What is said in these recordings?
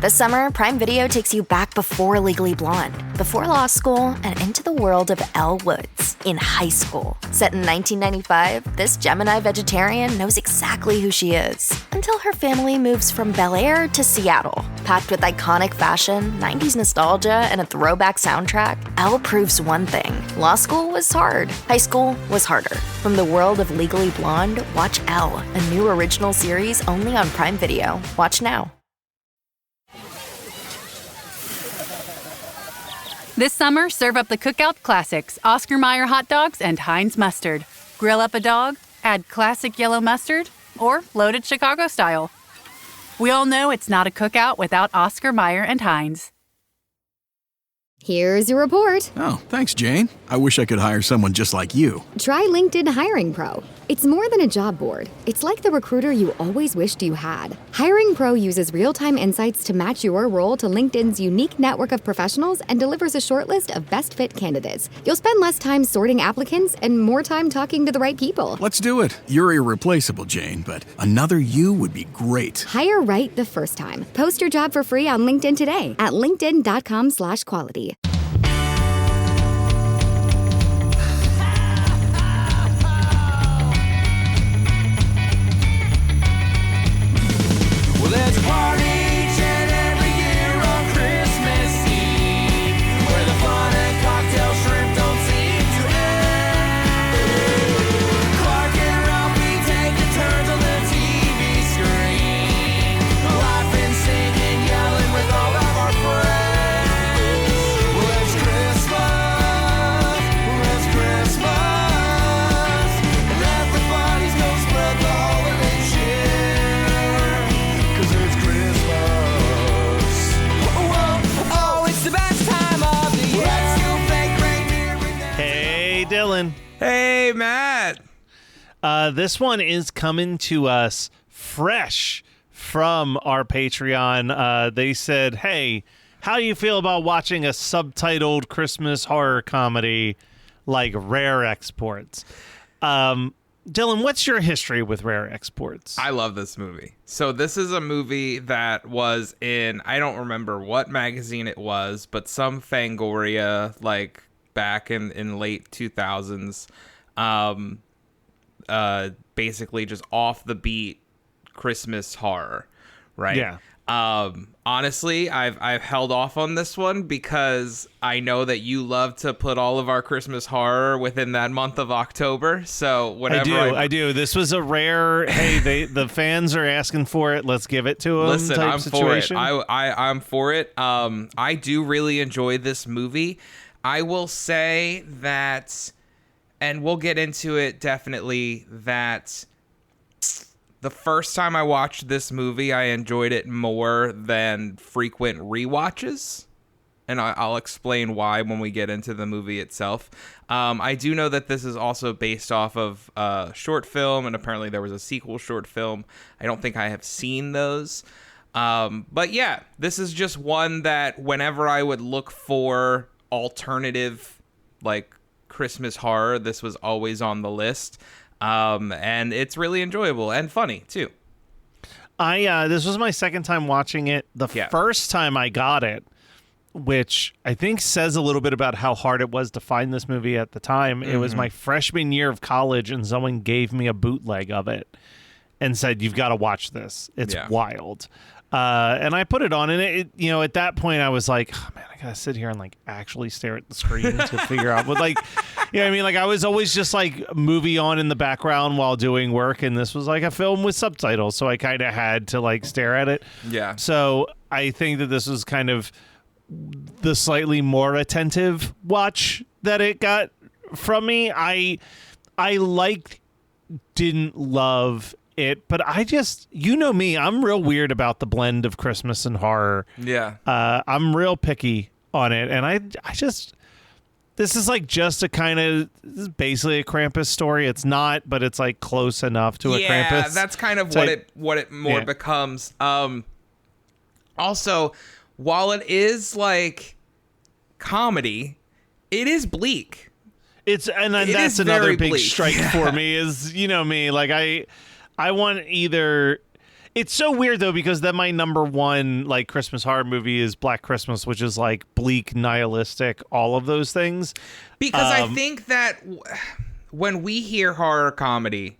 This summer, Prime Video takes you back before Legally Blonde, before law school, and into the world of Elle Woods in high school. Set in 1995, this Gemini vegetarian knows exactly who she is until her family moves from Bel Air to Seattle. Packed with iconic fashion, 90s nostalgia, and a throwback soundtrack, Elle proves one thing. Law school was hard. High school was harder. From the world of Legally Blonde, watch Elle, a new original series only on Prime Video. Watch now. This summer, serve up the Cookout Classics, Oscar Mayer hot dogs and Heinz mustard. Grill up a dog, add classic yellow mustard, or loaded Chicago style. We all know it's not a cookout without Oscar Mayer and Heinz. Here's your report. Oh, thanks, Jane. I wish I could hire someone just like you. Try LinkedIn Hiring Pro. It's more than a job board. It's like the recruiter you always wished you had. Hiring Pro uses real-time insights to match your role to LinkedIn's unique network of professionals and delivers a short list of best fit candidates. You'll spend less time sorting applicants and more time talking to the right people. Let's do it. You're irreplaceable, Jane, but another you would be great. Hire right the first time. Post your job for free on LinkedIn today at linkedin.com/quality. There's a party each and every year on Christmas Eve, where the fun and cocktail shrimp don't seem to end. Clark and Ralphie taking turns on the TV screen, laughing, singing, yelling with all of our friends. Well, it's Christmas, and everybody's gonna spread the holiday cheer. 'Cause it's Christmas. Oh, it's the best time of the year. Let's do fake reindeer with them. Hey, Dylan. Hey, Matt. This one is coming to us fresh from our Patreon. They said, hey, how do you feel about watching a subtitled Christmas horror comedy like Rare Exports? Dylan, what's your history with Rare Exports? I love this movie. So this is a movie that was in, I don't remember what magazine it was, but some Fangoria, like back in late 2000s, basically just off the beat Christmas horror, right? Yeah. Honestly, I've held off on this one because I know that you love to put all of our Christmas horror within that month of October. So whatever I do. This was a rare, hey, the fans are asking for it, let's give it to them. Listen, type I'm situation. for it. I'm for it. I do really enjoy this movie. I will say that, and we'll get into it definitely, that the first time I watched this movie, I enjoyed it more than frequent rewatches. And I'll explain why when we get into the movie itself. I do know that this is also based off of a short film, and apparently there was a sequel short film. I don't think I have seen those. But yeah, this is just one that whenever I would look for alternative, like, Christmas horror, this was always on the list. And it's really enjoyable and funny too. This was my second time watching it. The first time I got it, which I think says a little bit about how hard it was to find this movie at the time. It was my freshman year of college, and someone gave me a bootleg of it and said, "You've got to watch this. It's wild." And I put it on, and it, at that point I was like, oh, man, I gotta sit here and like actually stare at the screen to figure out what, like, you know what I mean? Like, I was always just like movie on in the background while doing work, and this was like a film with subtitles, so I kind of had to like stare at it. Yeah. So I think that this was kind of the slightly more attentive watch that it got from me. I didn't love it, but I just, me, I'm real weird about the blend of Christmas and horror. Yeah. I'm real picky on it, and I just, this is like just a kind of, this is basically a Krampus story. It's not, but it's like close enough to a Krampus. Yeah, that's kind of what it more becomes. Also, while it is like comedy, it is bleak. That's another big strike for me is, me, like I want either, It's so weird though, because then my number one like Christmas horror movie is Black Christmas, which is like bleak, nihilistic, all of those things. Because I think that when we hear horror comedy,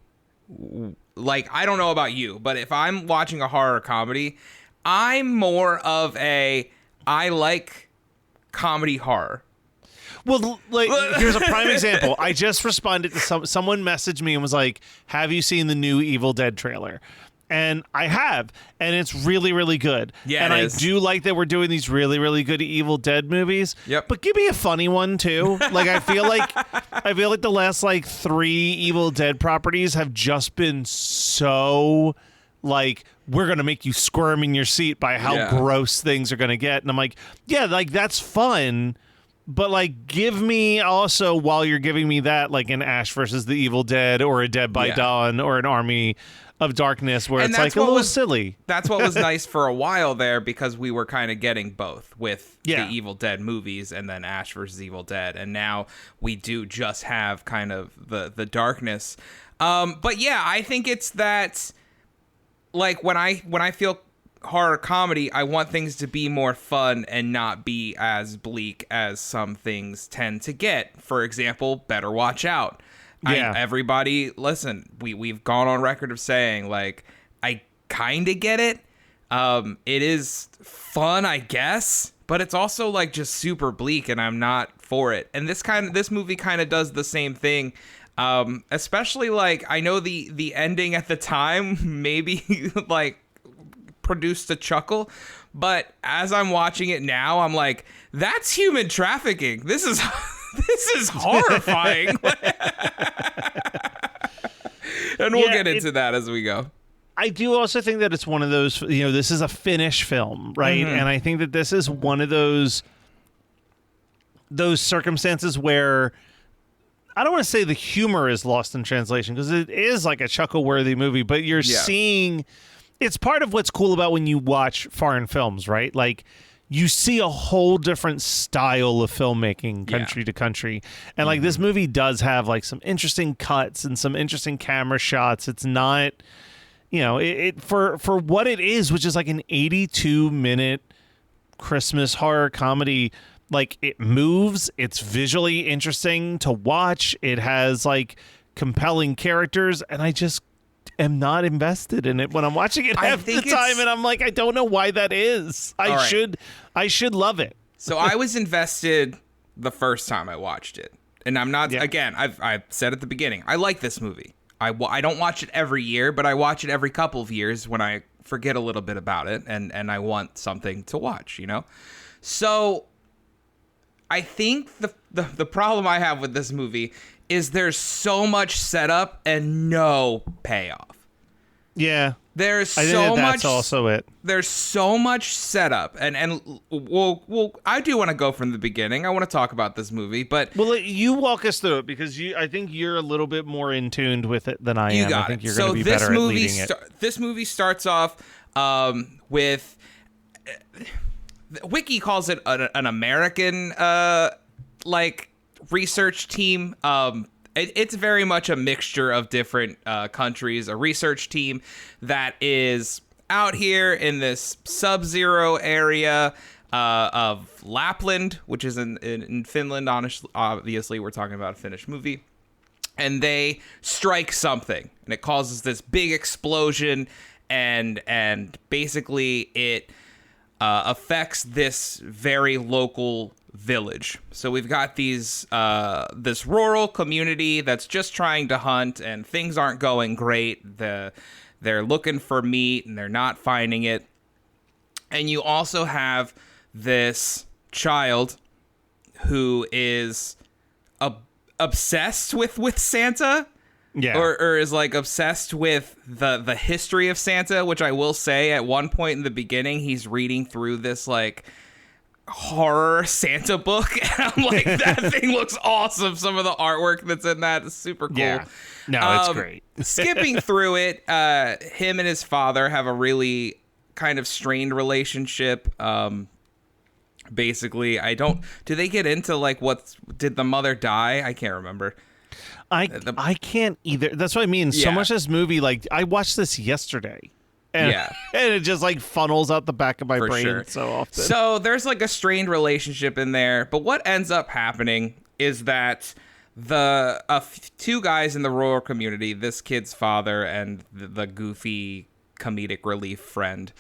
like, I don't know about you, but if I'm watching a horror comedy, I'm more of I like comedy horror. Well, like, here's a prime example. I just responded to someone messaged me and was like, "Have you seen the new Evil Dead trailer?" And I have, and it's really, really good. Yeah, and it I is. do like that we're doing these really, really good Evil Dead movies. Yep. But give me a funny one too. Like I feel like the last like 3 Evil Dead properties have just been so like, we're gonna make you squirm in your seat by how gross things are gonna get. And I'm like, yeah, like that's fun. But, like, give me also, while you're giving me that, like an Ash versus the Evil Dead or a Dead by Dawn or an Army of Darkness where it's like a little silly. That's what was nice for a while there, because we were kind of getting both with the Evil Dead movies and then Ash versus Evil Dead. And now we do just have kind of the darkness. But yeah, I think it's that, like, when I feel horror comedy, I want things to be more fun and not be as bleak as some things tend to get. For example, Better Watch Out. Yeah. Everybody, listen, we've gone on record of saying, like, I kind of get it. It is fun, I guess, but it's also like just super bleak, and I'm not for it. And this movie kind of does the same thing. Especially, like, I know the ending at the time maybe like produced a chuckle, but as I'm watching it now, I'm like, that's human trafficking. This is horrifying. And we'll get into that as we go. I do also think that it's one of those, this is a Finnish film, right? Mm-hmm. And I think that this is one of those circumstances where I don't want to say the humor is lost in translation, because it is like a chuckle-worthy movie, but you're seeing, it's part of what's cool about when you watch foreign films, right? Like, you see a whole different style of filmmaking country to country. And like this movie does have like some interesting cuts and some interesting camera shots. It's not, it for what it is, which is like an 82-minute Christmas horror comedy. Like, it moves, it's visually interesting to watch. It has like compelling characters, and I just am not invested in it when I'm watching it half the time, and I'm like, I don't know why that is. I should love it. So I was invested the first time I watched it, and I'm not. Again, I've said at the beginning, I like this movie. I don't watch it every year, but I watch it every couple of years when I forget a little bit about it, and I want something to watch. So I think the problem I have with this movie is there's so much setup and no payoff. Yeah. There's I think so that's much also it. There's so much setup, and we'll I do want to go from the beginning. I want to talk about this movie, but you walk us through it, because I think you're a little bit more in tuned with it than I am. I think you're going to be better at leading it. This movie starts off with Wiki calls it an American like research team. It's very much a mixture of different countries. A research team that is out here in this sub-zero area of Lapland, which is in Finland. Obviously, we're talking about a Finnish movie. And they strike something, and it causes this big explosion, and basically it affects this very local village. So we've got this rural community that's just trying to hunt, and things aren't going great. They're looking for meat, and they're not finding it. And you also have this child who is obsessed with Santa. Yeah. Or is like obsessed with the history of Santa, which I will say at one point in the beginning, he's reading through this like horror Santa book, and I'm like, that thing looks awesome. Some of the artwork that's in that is super cool. Yeah. No, it's great. Skipping through it, him and his father have a really kind of strained relationship. Basically, do they get into like did the mother die? I can't remember. I can't either. That's what I mean. So much of this movie, like, I watched this yesterday. And, Yeah. and it just like funnels out the back of my For brain sure. so often. So there's like a strained relationship in there, but what ends up happening is that two guys in the rural community, this kid's father and the goofy comedic relief friend,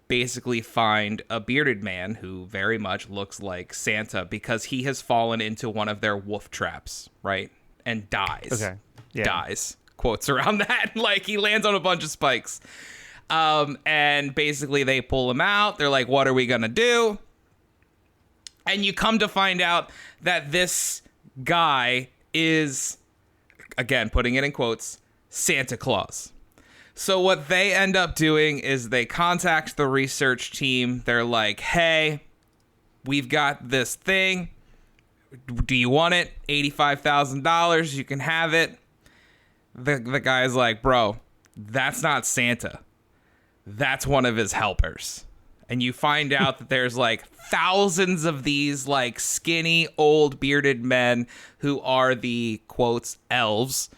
basically find a bearded man who very much looks like Santa because he has fallen into one of their wolf traps, right? And dies. Okay. Yeah. Dies. Quotes around that. Like, he lands on a bunch of spikes. And basically they pull him out. They're like, what are we going to do? And you come to find out that this guy is, again, putting it in quotes, Santa Claus. So what they end up doing is they contact the research team. They're like, hey, we've got this thing. Do you want it? $85,000. You can have it. The guy's like, bro, that's not Santa. That's one of his helpers. And you find out that there's like thousands of these like skinny old bearded men who are the quotes elves,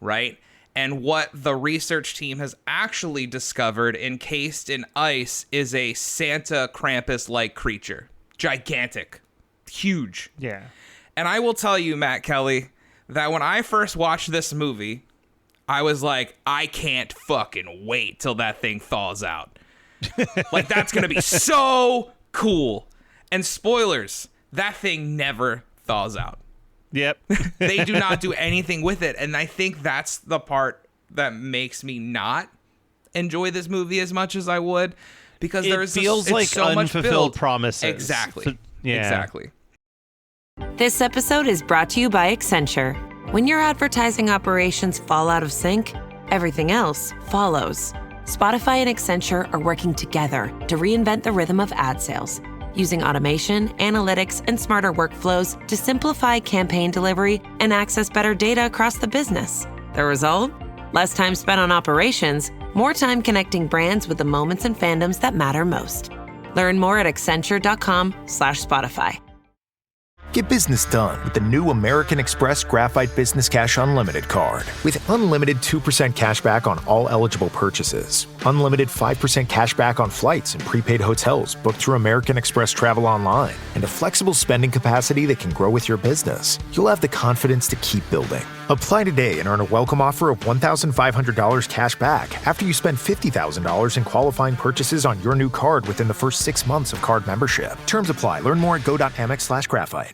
right? And what the research team has actually discovered encased in ice is a Santa Krampus-like creature. Gigantic. Huge. Yeah. And I will tell you, Matt Kelly, that when I first watched this movie, I was like, I can't fucking wait till that thing thaws out. Like, that's going to be so cool. And spoilers, that thing never thaws out. Yep. They do not do anything with it. And I think that's the part that makes me not enjoy this movie as much as I would. Because It feels like so much unfulfilled build. promises. Exactly. Yeah. Exactly. This episode is brought to you by Accenture. When your advertising operations fall out of sync, everything else follows. Spotify and Accenture are working together to reinvent the rhythm of ad sales, using automation, analytics, and smarter workflows to simplify campaign delivery and access better data across the business. The result? Less time spent on operations, more time connecting brands with the moments and fandoms that matter most. Learn more at accenture.com/Spotify. Get business done with the new American Express Graphite Business Cash Unlimited card. With unlimited 2% cash back on all eligible purchases, unlimited 5% cash back on flights and prepaid hotels booked through American Express Travel Online, and a flexible spending capacity that can grow with your business, you'll have the confidence to keep building. Apply today and earn a welcome offer of $1,500 cash back after you spend $50,000 in qualifying purchases on your new card within the first 6 months of card membership. Terms apply. Learn more at go.amex/graphite.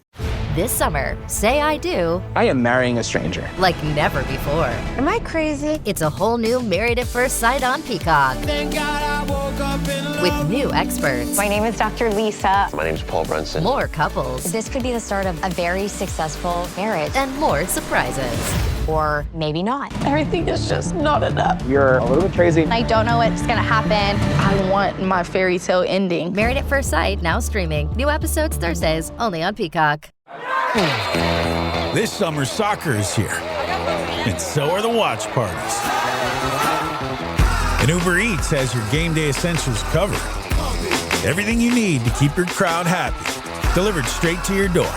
This summer, say I do I am marrying a stranger. like never before. Am I crazy? It's a whole new Married at First Sight on Peacock. Thank God I woke up in love. With new experts, My name is Dr. Lisa. My name's Paul Brunson. more couples, This could be the start of a very successful marriage. and more surprises. Or maybe not. Everything is just not enough. You're a little bit crazy. I don't know what's gonna happen. I want my fairy tale ending. Married at First Sight, now streaming. New episodes Thursdays, only on Peacock. This summer, soccer is here, and so are the watch parties. And Uber Eats has your game day essentials covered. Everything you need to keep your crowd happy, delivered straight to your door.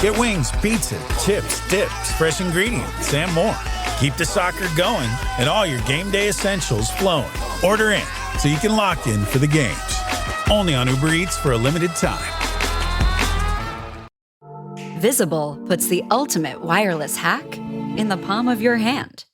Get wings, pizza, chips, dips, fresh ingredients, and more. Keep the soccer going and all your game day essentials flowing. Order in so you can lock in for the games. Only on Uber Eats for a limited time. Visible puts the ultimate wireless hack in the palm of your hand.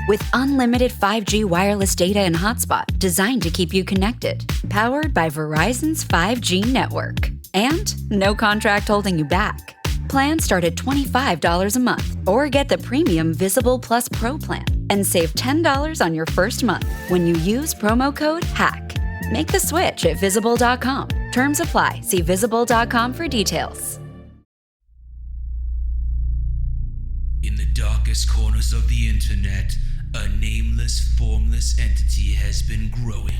With unlimited 5G wireless data and hotspot designed to keep you connected, powered by Verizon's 5G network. And no contract holding you back. Plans start at $25 a month, or get the premium Visible Plus Pro plan and save $10 on your first month when you use promo code HACK. Make the switch at Visible.com. Terms apply. See Visible.com for details. In the darkest corners of the internet, a nameless, formless entity has been growing.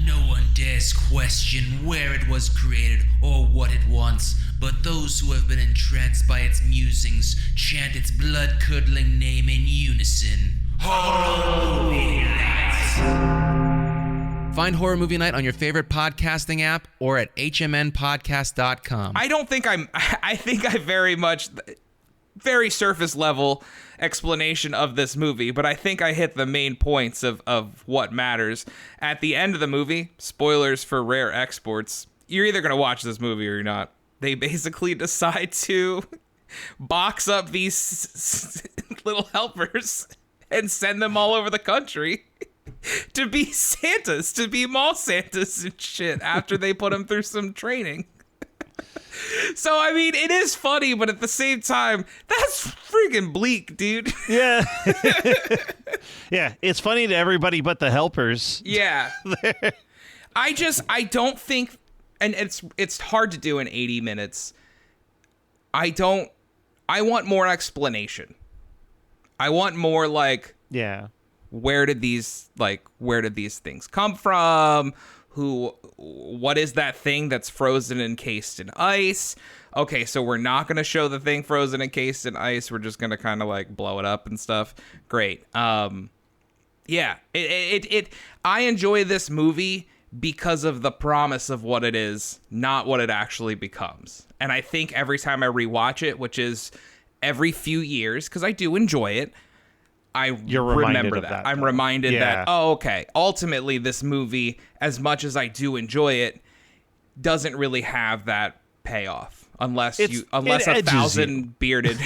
No one dares question where it was created or what it wants, but those who have been entranced by its musings chant its blood-curdling name in unison. Horror Movie Night! Find Horror Movie Night on your favorite podcasting app or at hmnpodcast.com. I think I very much... very surface level explanation of this movie, but I think I hit the main points of what matters. At the end of the movie, spoilers for Rare Exports, you're either going to watch this movie or you're not. They basically decide to box up these little helpers and send them all over the country to be Santas, to be mall Santas and shit after they put them through some training. So, I mean, it is funny, but at the same time, that's freaking bleak, dude. Yeah. Yeah, it's funny to everybody but the helpers. Yeah. I don't think, and it's hard to do in 80 minutes. I want more explanation. I want more, like, yeah, where did these things come from? What is that thing that's frozen and encased in ice? Okay, so we're not going to show the thing frozen and encased in ice. We're just going to kind of like blow it up and stuff. Great. Yeah, I enjoy this movie because of the promise of what it is, not what it actually becomes. And I think every time I rewatch it, which is every few years, because I do enjoy it, You're reminded remember of that, I'm though. reminded Yeah. that, oh, okay, ultimately this movie, as much as I do enjoy it, doesn't really have that payoff. Unless it a edges thousand bearded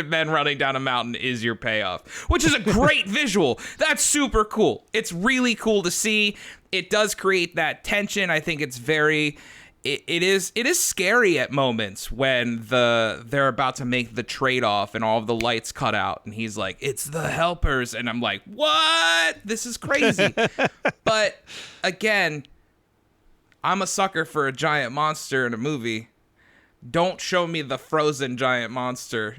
men running down a mountain is your payoff, which is a great visual. That's super cool. It's really cool to see. It does create that tension. I think it's very. It is scary at moments when they're about to make the trade-off and all of the lights cut out and he's like, it's the helpers, and I'm like, what? This is crazy. But again, I'm a sucker for a giant monster in a movie. Don't show me the frozen giant monster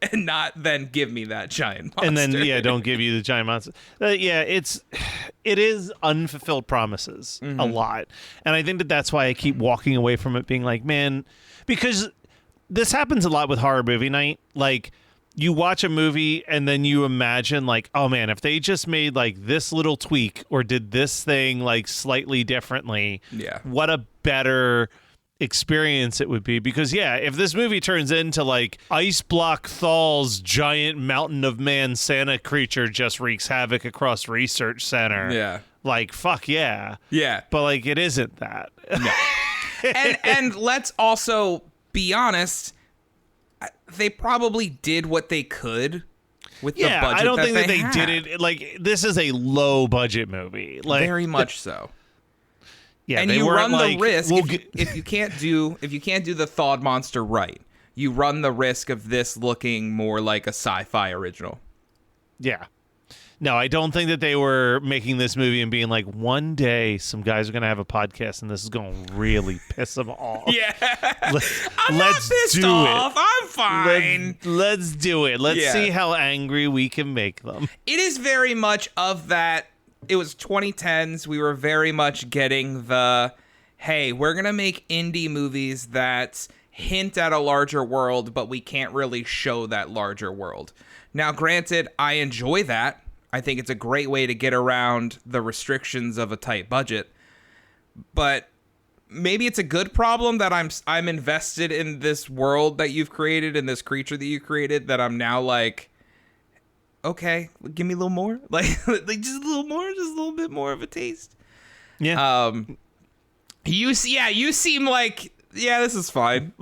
and not then give me that giant monster. And then, don't give you the giant monster. It is unfulfilled promises a lot. And I think that's why I keep walking away from it being like, man, because this happens a lot with horror movie night. Like, you watch a movie and then you imagine like, oh man, if they just made like this little tweak or did this thing like slightly differently, what a better experience it would be. Because if this movie turns into like Ice Block Thal's giant mountain of man Santa creature just wreaks havoc across Research Center, like fuck yeah, but like it isn't that. No. and let's also be honest, they probably did what they could with the budget. I don't think that they had. did it. Like, this is a low budget movie, like very much so. Yeah, and you run the risk if you can't do the thawed monster right, you run the risk of this looking more like a sci-fi original. Yeah. No, I don't think that they were making this movie and being like, one day some guys are going to have a podcast and this is going to really piss them off. Yeah. I'm let's not pissed do off. it. I'm fine. Let's do it. Let's see how angry we can make them. It is very much of that. It was 2010s. We were very much getting the, hey, we're going to make indie movies that hint at a larger world, but we can't really show that larger world. Now, granted, I enjoy that. I think it's a great way to get around the restrictions of a tight budget. But maybe it's a good problem that I'm invested in this world that you've created and this creature that you created, that I'm now like, okay, give me a little more. Like just a little more, just a little bit more of a taste. Yeah. You seem like, this is fine.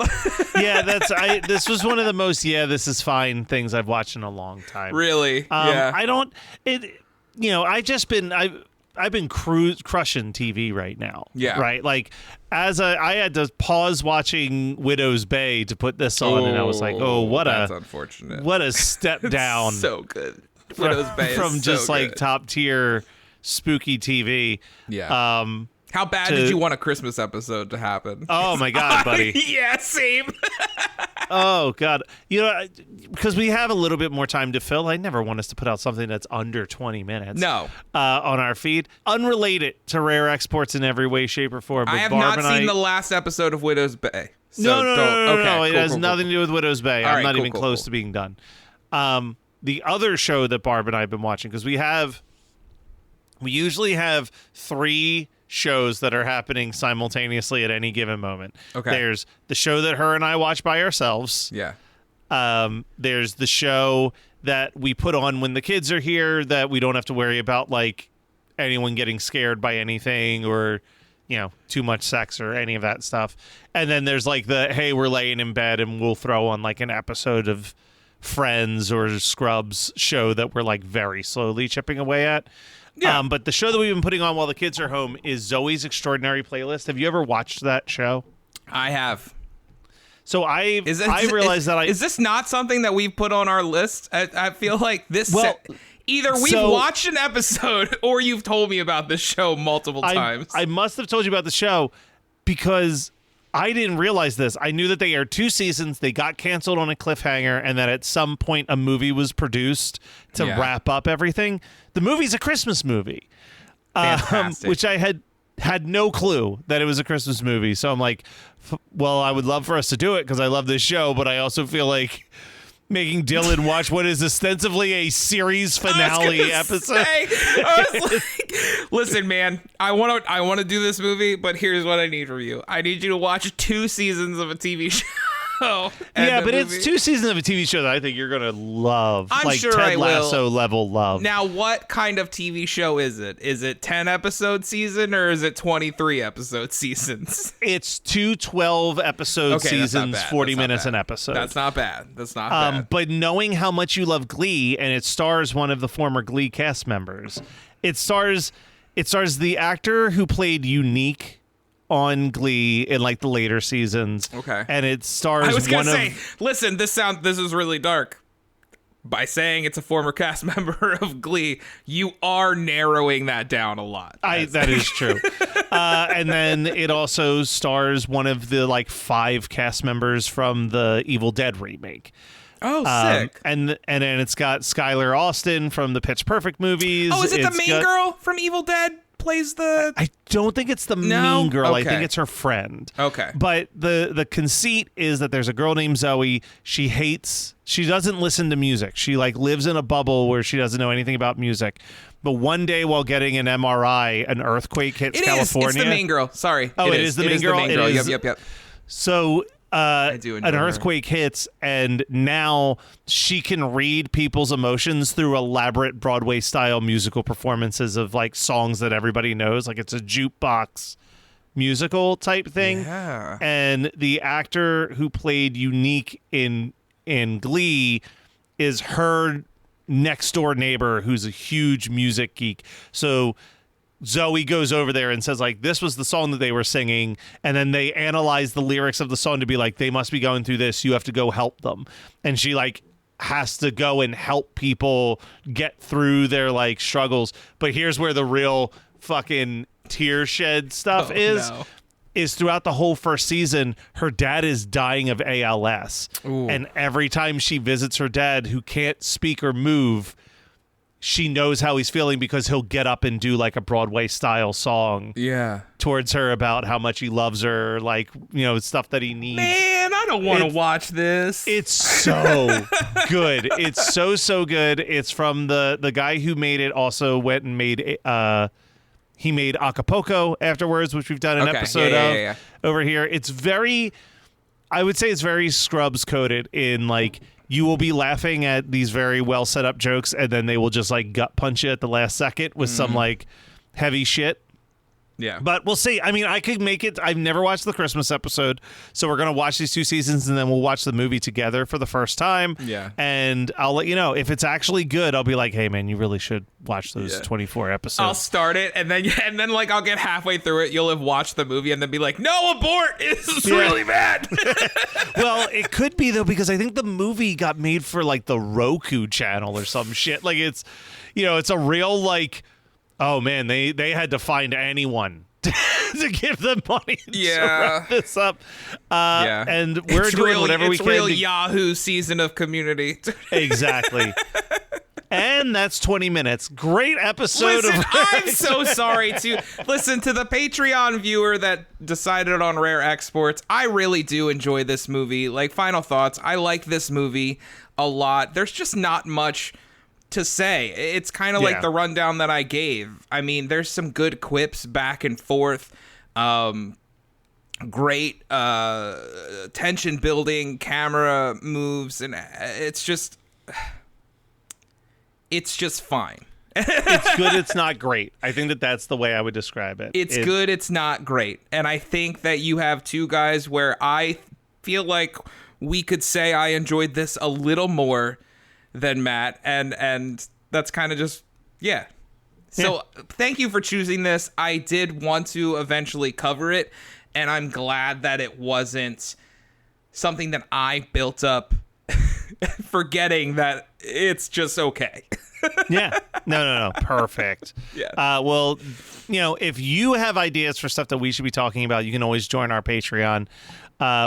This was one of the most this is fine things I've watched in a long time. Really? I've been crushing TV right now. Yeah. Right. Like, I had to pause watching Widow's Bay to put this on, and I was like, that's unfortunate. What a step down. So good. Widow's Bay from is just so like good. top tier spooky TV. Yeah. How bad did you want a Christmas episode to happen? Oh my God, buddy. Yeah, same. Oh God. Because we have a little bit more time to fill, I never want us to put out something that's under 20 minutes. No. On our feed. Unrelated to Rare Exports in every way, shape, or form. But I have Barb not and seen the last episode of Widow's Bay. So No. It has cool. nothing to do with Widow's Bay. All I'm right, not cool, even cool, close cool. to being done. The other show that Barb and I have been watching, because we usually have 3 shows that are happening simultaneously at any given moment. Okay. There's the show that her and I watch by ourselves. Yeah. There's the show that we put on when the kids are here that we don't have to worry about like anyone getting scared by anything or, you know, too much sex or any of that stuff. And then there's like the, hey, we're laying in bed and we'll throw on like an episode of Friends or Scrubs show that we're like very slowly chipping away at. Yeah. But the show that we've been putting on while the kids are home is Zoe's Extraordinary Playlist. Have you ever watched that show? I have. So I realized that is this not something that we've put on our list? I feel like this. Either we've watched an episode or you've told me about this show multiple times. I must have told you about the show because I didn't realize this. I knew that they aired 2 seasons. They got canceled on a cliffhanger, and that at some point a movie was produced to wrap up everything. The movie's a Christmas movie, which I had no clue that it was a Christmas movie. So I'm like, well, I would love for us to do it because I love this show, but I also feel like making Dylan watch what is ostensibly a series finale episode. I was like, listen, man, I want to do this movie, but here's what I need from you. I need you to watch 2 seasons of a TV show. Yeah, but it's 2 seasons of a TV show that I think you're gonna love. I'm like sure Ted I will. Lasso level love. Now, what kind of TV show is it? Is it 10 episode season or is it 23 episode seasons? It's 2 12 episode seasons, 40 minutes an episode. That's not bad. That's not bad. But knowing how much you love Glee, and it stars one of the former Glee cast members, it stars the actor who played Unique on Glee in like the later seasons. Okay. And it stars I was gonna say, listen, this is really dark. By saying it's a former cast member of Glee, you are narrowing that down a lot. That is true. And then it also stars one of the like 5 cast members from the Evil Dead remake. Oh, sick. And then it's got Skylar Austin from the Pitch Perfect movies. Oh, is it the main girl from Evil Dead plays the... I don't think it's the main girl. Okay. I think it's her friend. Okay. But the conceit is that there's a girl named Zoe. She doesn't listen to music. She like lives in a bubble where she doesn't know anything about music. But one day while getting an MRI, an earthquake hits California. It's the main girl. Sorry. Oh, it is the main girl? It is. Yep. So I do enjoy an earthquake hits, and now she can read people's emotions through elaborate Broadway-style musical performances of like songs that everybody knows. Like it's a jukebox musical type thing. Yeah. And the actor who played Unique in Glee is her next door neighbor who's a huge music geek. So Zoe goes over there and says, like, this was the song that they were singing. And then they analyze the lyrics of the song to be like, they must be going through this. You have to go help them. And she, like, has to go and help people get through their, like, struggles. But here's where the real fucking tear shed stuff is throughout the whole first season, her dad is dying of ALS. Ooh. And every time she visits her dad, who can't speak or move, she knows how he's feeling because he'll get up and do like a Broadway style song towards her about how much he loves her, like, you know, stuff that he needs. Man, I don't want to watch this. It's so good. It's so good. It's from the guy who made it also went and made he made Acapulco afterwards, which we've done an episode of over here. It's very, I would say it's very Scrubs coded in like, you will be laughing at these very well set up jokes, and then they will just like gut punch you at the last second with some like heavy shit. Yeah. But we'll see. I mean, I could make it. I've never watched the Christmas episode, so we're going to watch these 2 seasons, and then we'll watch the movie together for the first time. Yeah. And I'll let you know. If it's actually good, I'll be like, hey, man, you really should watch those 24 episodes. I'll start it, and then like I'll get halfway through it. You'll have watched the movie, and then be like, no, abort! It's really bad. Well, it could be, though, because I think the movie got made for, like, the Roku channel or some shit. Like, it's, you know, it's a real, like, oh, man, they had to find anyone to give them money to wrap this up. And we're doing whatever we can. It's real Yahoo season of Community. Exactly. And that's 20 minutes. Great episode. Listen, I'm so sorry to listen to the Patreon viewer that decided on Rare Exports. I really do enjoy this movie. Like, final thoughts. I like this movie a lot. There's just not much to say. It's kind of like the rundown that I gave. I mean, there's some good quips back and forth. Great tension building, camera moves, and it's just fine. It's good, it's not great. I think that's the way I would describe it. It's good, it's not great. And I think that you have two guys where I feel like we could say I enjoyed this a little more than Matt, and that's kind of just, yeah. So thank you for choosing this. I did want to eventually cover it, and I'm glad that it wasn't something that I built up forgetting that it's just okay. Yeah. No. Perfect. Yeah. Well, if you have ideas for stuff that we should be talking about, you can always join our Patreon,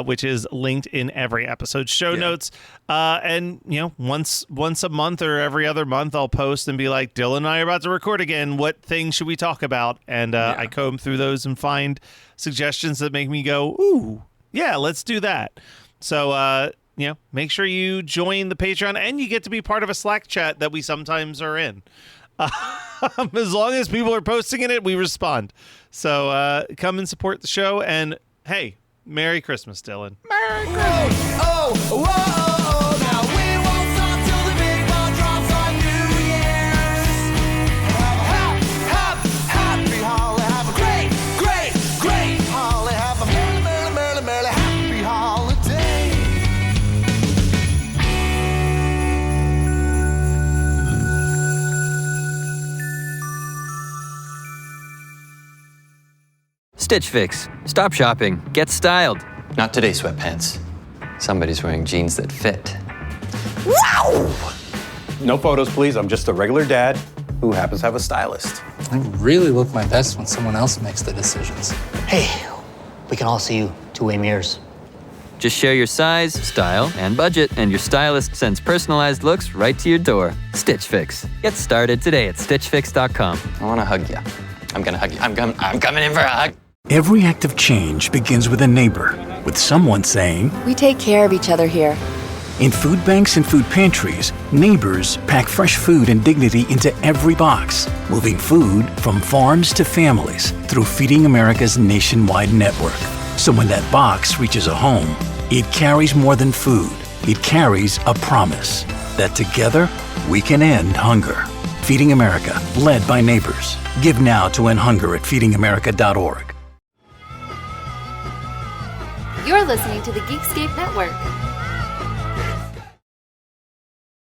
which is linked in every episode show notes. And, once a month or every other month, I'll post and be like, Dylan and I are about to record again. What things should we talk about? And I comb through those and find suggestions that make me go, ooh, yeah, let's do that. So, make sure you join the Patreon, and you get to be part of a Slack chat that we sometimes are in. As long as people are posting in it, we respond. So come and support the show. And hey, Merry Christmas, Dylan. Merry Christmas. Whoa. Now we won't stop till the big ball drops on New Year's. Have a happy holiday. Have a great holiday. Have a merry happy holiday. Stitch Fix. Stop shopping. Get styled. Not today, sweatpants. Somebody's wearing jeans that fit. Wow! No photos, please. I'm just a regular dad who happens to have a stylist. I really look my best when someone else makes the decisions. Hey, we can all see you two-way mirrors. Just share your size, style, and budget, and your stylist sends personalized looks right to your door. Stitch Fix. Get started today at StitchFix.com. I want to hug you. I'm going to hug you. I'm coming in for a hug. Every act of change begins with a neighbor, with someone saying, "We take care of each other here." In food banks and food pantries, neighbors pack fresh food and dignity into every box, moving food from farms to families through Feeding America's nationwide network. So when that box reaches a home, it carries more than food. It carries a promise that together we can end hunger. Feeding America, led by neighbors. Give now to end hunger at feedingamerica.org. You're listening to the Geekscape Network.